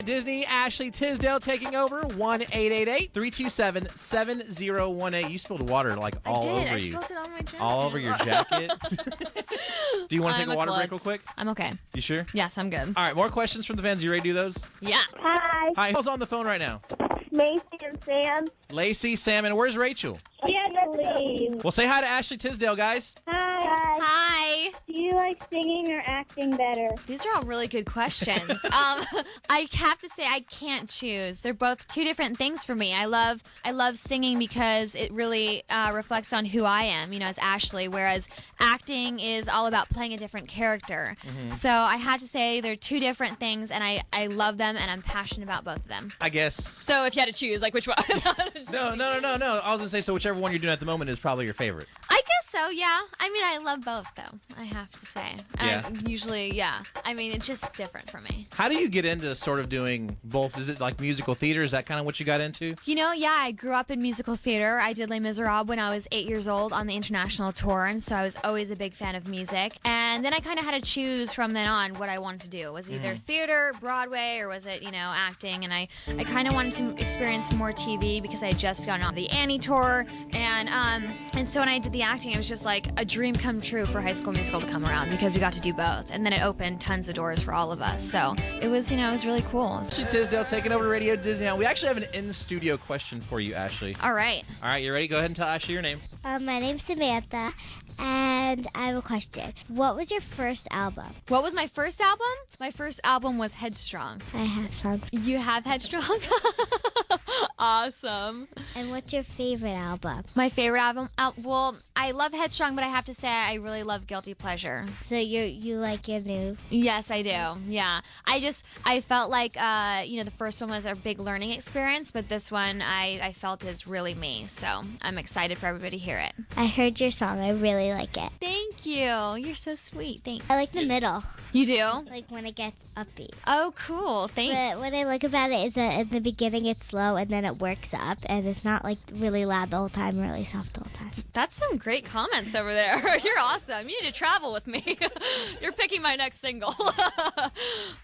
Disney, Ashley Tisdale taking over. 1-888-327-7018. You spilled water like all over I you. spilled it on my jacket. All over your jacket. Do you want to take a water break real quick? I'm okay. You sure? Yes, I'm good. All right, more questions from the fans. You ready to do those? Yeah. Hi, Hi, who's on the phone right now? Macy and Sam. Lacey, Sam, and where's Rachel? She had to leave. Well, say hi to Ashley Tisdale, guys. Hi. Hi. Do you like singing or acting better? These are all really good questions. I have to say I can't choose. They're both two different things for me. I love singing because it really reflects on who I am, as Ashley, whereas acting is all about playing a different character. Mm-hmm. So I have to say they're two different things, and I love them, and I'm passionate about both of them. I guess. So if you had to choose, like which one? No. I was going to say, so whichever one you're doing at the moment is probably your favorite. I guess so, yeah. I mean, I love both, though, I have to say. Yeah. Usually, yeah. I mean, it's just different for me. How do you get into sort of doing both? Is it like musical theater? Is that kind of what you got into? Yeah, I grew up in musical theater. I did Les Miserables when I was 8 years old on the international tour, and so I was always a big fan of music. And then I kind of had to choose from then on what I wanted to do. Was it either theater, Broadway, or was it, acting? And I kind of wanted to experience more TV because I had just gone on the Annie tour. And so when I did the acting, it was just like a dream come true for High School Musical to come around because we got to do both. And then it opened tons of doors for all of us. So it was, it was really cool. Ashley Tisdale taking over Radio Disney now. We actually have an in-studio question for you, Ashley. All right. All right, you ready? Go ahead and tell Ashley your name. My name's Samantha, and I have a question. What was your first album? What was my first album? My first album was Headstrong. I have songs. You have Headstrong? Awesome. And what's your favorite album? My favorite album? Well, I love Headstrong, but I have to say I really love Guilty Pleasure. So you like your new? Yes, I do. Yeah. I felt like, the first one was a big learning experience, but this one I felt is really me. So I'm excited for everybody to hear it. I heard your song. I really like it. Thank you. You're so sweet. Thanks. I like the middle. You do? Like when it gets upbeat. Oh, cool. Thanks. But what I like about it is that in the beginning it's slow and then it works up and it's not like really loud the whole time, really soft the whole time. That's some great comments over there. You're awesome. You need to travel with me. You're picking my next single.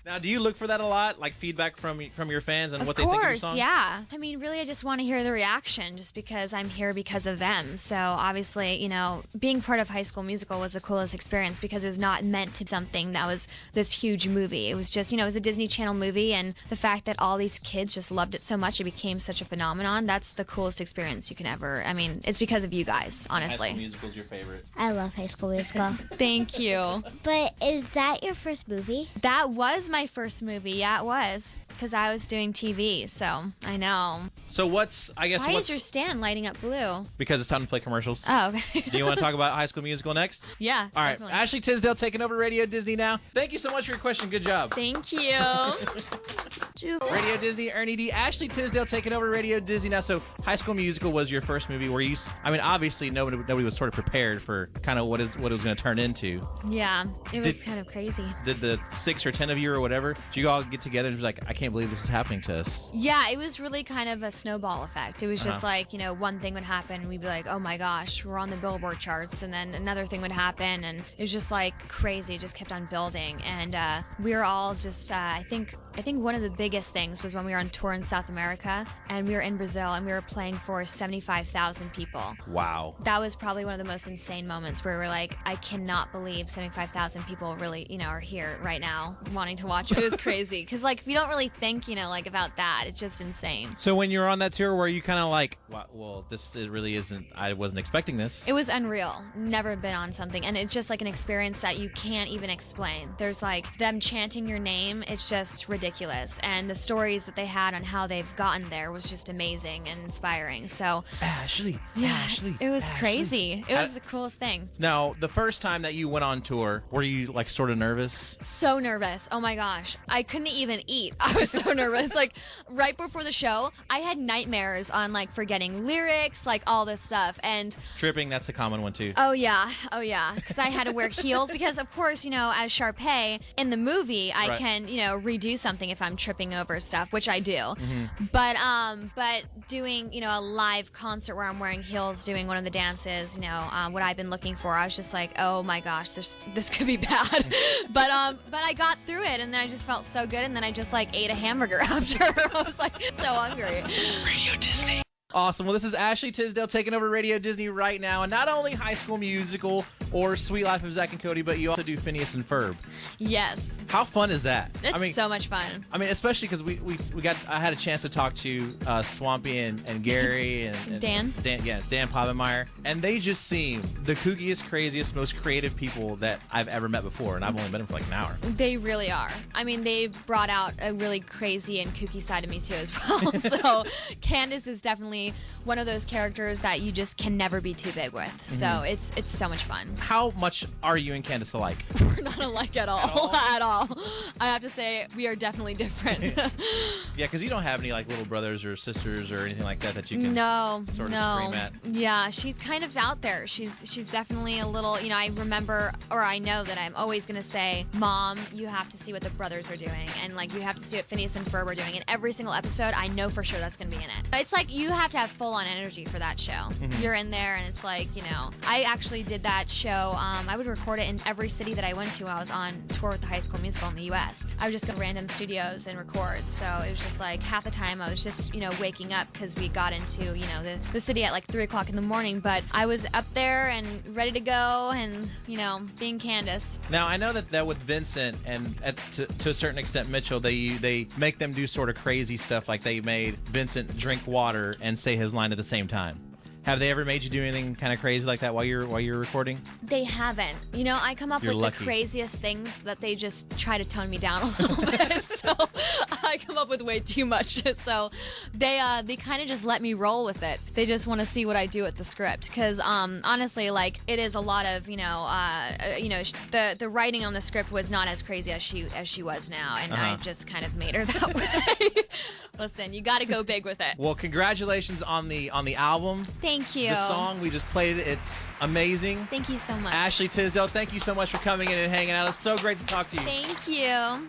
Now, do you look for that a lot, like feedback from your fans and what they think of your song? Of course, yeah. I mean, really, I just want to hear the reaction just because I'm here because of them. So obviously, being part of High School Musical was the coolest experience because it was not meant to be something that was this huge movie. It was just, it was a Disney Channel movie, and the fact that all these kids just loved it so much, it became such a phenomenon. That's the coolest experience you can ever. I mean, it's because of you guys, honestly. High School Musical's your favorite. I love High School Musical. Thank you. But is that your first movie? That was my first movie. Yeah, it was. Because I was doing TV, so I know. So why is your stand lighting up blue? Because it's time to play commercials. Oh, okay. Do you want to talk about High School Musical next? Yeah. All right. Definitely. Ashley Tisdale taking over Radio Disney now. Thank you so much for your question. Good job. Thank you. Radio Disney, Ernie D. Ashley Tisdale taking over Radio Disney now. So High School Musical was your first movie where obviously nobody was sort of prepared for kind of what it was going to turn into. Yeah, it was kind of crazy. Did the 6 or 10 of you or whatever, did you all get together and be like, I can't believe this is happening to us? Yeah, it was really kind of a snowball effect. It was just like, one thing would happen and we'd be like, oh my gosh, we're on the Billboard charts. And then another thing would happen and it was just like crazy. It just kept on building. And we were all just, I think one of the biggest things was when we were on tour in South America and we were in Brazil and we were playing for 75,000 people. Wow. That was probably one of the most insane moments where we're like, I cannot believe 75,000 people really, are here right now wanting to watch it. It was crazy. Because, we don't really think, about that. It's just insane. So when you were on that tour, were you kind of like, well, it really isn't, I wasn't expecting this. It was unreal. Never been on something. And it's just like an experience that you can't even explain. There's them chanting your name. It's just ridiculous. And the stories that they had on how they've gotten there was just amazing and inspiring. So Ashley, it was crazy. It was the coolest thing. Now, the first time that you went on tour, were you sort of nervous? So nervous. Oh my gosh. I couldn't even eat. I was so nervous. Right before the show, I had nightmares on forgetting lyrics, all this stuff. And tripping, that's a common one too. Oh yeah. Because I had to wear heels because of course, as Sharpay in the movie, I can, redo something something if I'm tripping over stuff, which I do. Mm-hmm. But doing, you know, a live concert where I'm wearing heels, doing one of the dances, you know, what I've been looking for, I was just like, oh my gosh, this could be bad. but I got through it, and then I just felt so good, and then I just like ate a hamburger after. I was like so hungry. Radio Disney. Awesome. Well, this is Ashley Tisdale taking over Radio Disney right now. And not only High School Musical or Sweet Life of Zack and Cody, but you also do Phineas and Ferb. Yes. How fun is that? It's so much fun. I mean, especially because I had a chance to talk to Swampy and Gary and Dan Povenmire, and they just seem the kookiest, craziest, most creative people that I've ever met before, and I've only met them for like an hour. They really are. I mean, they brought out a really crazy and kooky side of me too as well. So Candace is definitely one of those characters that you just can never be too big with. So it's so much fun. How much are you and Candace alike? We're not alike at all. At all. I have to say, we are definitely different. Yeah, because you don't have any like little brothers or sisters or anything like that you can sort of scream at. Yeah, she's kind of out there. She's definitely a little, you know, I remember, or I know that I'm always going to say, Mom, you have to see what the brothers are doing. And like, you have to see what Phineas and Ferb are doing. In every single episode, I know for sure that's going to be in it. It's like, you have to have full-on energy for that show. Mm-hmm. You're in there, and it's like, you know, I actually did that show. I would record it in every city that I went to. I was on tour with the High School Musical in the U.S. I would just go to random studios and record. So it was just like half the time I was just, you know, waking up because we got into, you know, the city at like 3 o'clock in the morning. But I was up there and ready to go, and, you know, being Candace. Now, I know that with Vincent and to a certain extent Mitchell, they make them do sort of crazy stuff, like they made Vincent drink water and say his line at the same time. Have they ever made you do anything kind of crazy like that while you're recording? They haven't. You know, I come up with the craziest things that they just try to tone me down a little bit. So I come up with way too much. So they kind of just let me roll with it. They just want to see what I do with the script, because honestly, like, it is a lot of, the writing on the script was not as crazy as she was now, and I just kind of made her that way. Listen, you got to go big with it. Well, congratulations on the album. Thank you. The song, we just played it. It's amazing. Thank you so much. Ashley Tisdale, thank you so much for coming in and hanging out. It's so great to talk to you. Thank you.